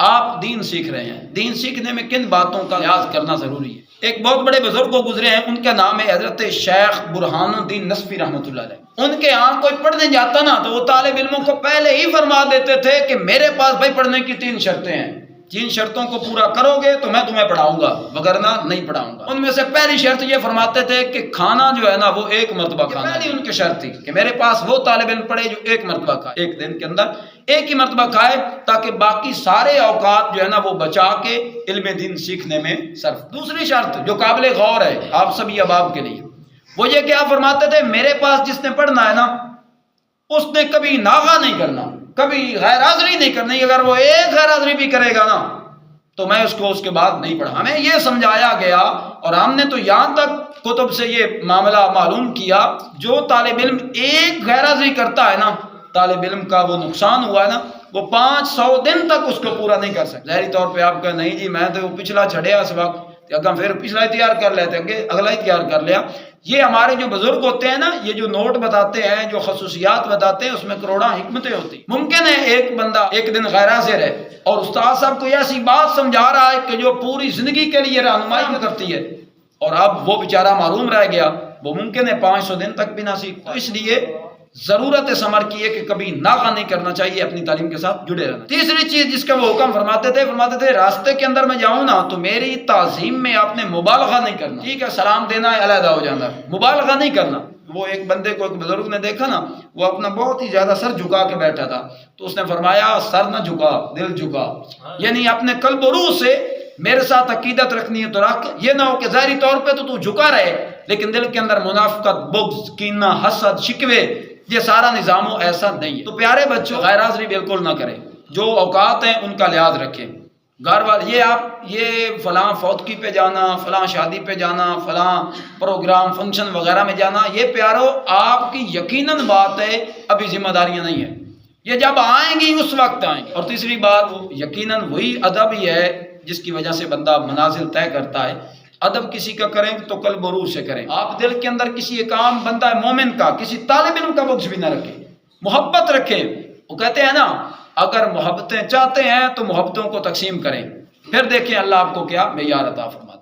آپ دین سیکھ رہے ہیں، دین سیکھنے میں کن باتوں کا لحاظ کرنا ضروری ہے؟ ایک بہت بڑے بزرگ کو گزرے ہیں، ان کا نام ہے حضرت شیخ برہان الدین نصفی رحمۃ اللہ علیہ۔ ان کے یہاں کوئی پڑھنے جاتا نا تو وہ طالب علموں کو پہلے ہی فرما دیتے تھے کہ میرے پاس بھائی پڑھنے کی 3 شرطیں ہیں، جن شرطوں کو پورا کرو گے تو میں تمہیں پڑھاؤں گا، وگرنہ نہیں پڑھاؤں گا۔ ان میں سے پہلی شرط یہ فرماتے تھے کہ کھانا جو ہے نا وہ 1 مرتبہ کھانا۔ پہلی ان کی شرط تھی کہ میرے پاس وہ طالب علم پڑھے جو 1 مرتبہ کھائے، ایک دن کے اندر 1 ہی مرتبہ کھائے، تاکہ باقی سارے اوقات جو ہے نا وہ بچا کے علم دین سیکھنے میں صرف۔ دوسری شرط جو قابل غور ہے آپ سبھی احباب کے لیے، وہ یہ کہ آپ فرماتے تھے میرے پاس جس نے پڑھنا ہے نا اس نے کبھی ناغہ نہیں کرنا، کبھی غیر حاضری نہیں کرنی۔ اگر وہ ایک غیر حاضری بھی کرے گا نا تو میں اس کو اس کے بعد نہیں پڑھا۔ ہمیں یہ سمجھایا گیا اور ہم نے تو یہاں تک کتب سے یہ معاملہ معلوم کیا، جو طالب علم ایک غیر حاضری کرتا ہے نا، طالب علم کا وہ نقصان ہوا ہے نا، وہ 500 دن تک اس کو پورا نہیں کر سکتا۔ ظاہری طور پہ آپ کہیں نہیں جی میں تو پچھلا چھڑیا اس وقت، اگر پھر پچھلا ہی تیار کر لیتے ہیں، اگلا ہی تیار کر لیا۔ یہ ہمارے جو بزرگ ہوتے ہیں نا، یہ جو نوٹ بتاتے ہیں، جو خصوصیات بتاتے ہیں، اس میں کروڑاں حکمتیں ہوتی۔ ممکن ہے ایک بندہ ایک دن غیر حاضر ہے اور استاد صاحب کو ایسی بات سمجھا رہا ہے کہ جو پوری زندگی کے لیے رہنمائی کرتی ہے، اور اب وہ بیچارہ معروم رہ گیا، وہ ممکن ہے 500 دن تک بھی نہ سیکھ۔ تو اس لیے ضرورت ثمر کی ہے کہ کبھی ناغہ نہیں کرنا چاہیے، اپنی تعلیم کے ساتھ جڑے رہنا۔ تیسری چیز جس کا وہ حکم فرماتے تھے راستے کے اندر میں جاؤں نا تو میری تعظیم میں آپ نے مبالغہ نہیں کرنا۔ ٹھیک ہے سلام دینا ہے علیحدہ ہو جانا، مبالغہ نہیں کرنا۔ وہ ایک بندے کو ایک بزرگ نے دیکھا نا، وہ اپنا بہت ہی زیادہ سر جھکا کے بیٹھا تھا، تو اس نے فرمایا سر نہ جھکا، دل جھکا، یعنی اپنے قلب و روح سے میرے ساتھ عقیدت رکھنی ہے تو رکھ، یہ نہ ہو کہ ظاہری طور پہ تو جھکا رہے لیکن دل کے اندر منافقت، بغض، کینہ، حسد، شکوے، یہ سارا نظام ایسا نہیں ہے۔ تو پیارے بچوں غیر حاضری بالکل نہ کریں، جو اوقات ہیں ان کا لحاظ رکھیں۔ گھر والے یہ فلاں فوتگی پہ جانا، فلاں شادی پہ جانا، فلاں پروگرام فنکشن وغیرہ میں جانا، یہ پیارو آپ کی یقیناً بات ہے، ابھی ذمہ داریاں نہیں ہیں، یہ جب آئیں گی اس وقت آئیں گی۔ اور تیسری بات وہ یقیناً وہی ادب ہی ہے جس کی وجہ سے بندہ منازل طے کرتا ہے۔ ادب کسی کا کریں تو قلب و روح سے کریں۔ آپ دل کے اندر کسی ایک عام بندہ مومن کا، کسی طالب علم کا بغض بھی نہ رکھیں، محبت رکھیں۔ وہ کہتے ہیں نا اگر محبتیں چاہتے ہیں تو محبتوں کو تقسیم کریں، پھر دیکھیں اللہ آپ کو کیا معیار عطا فرماتا ہے۔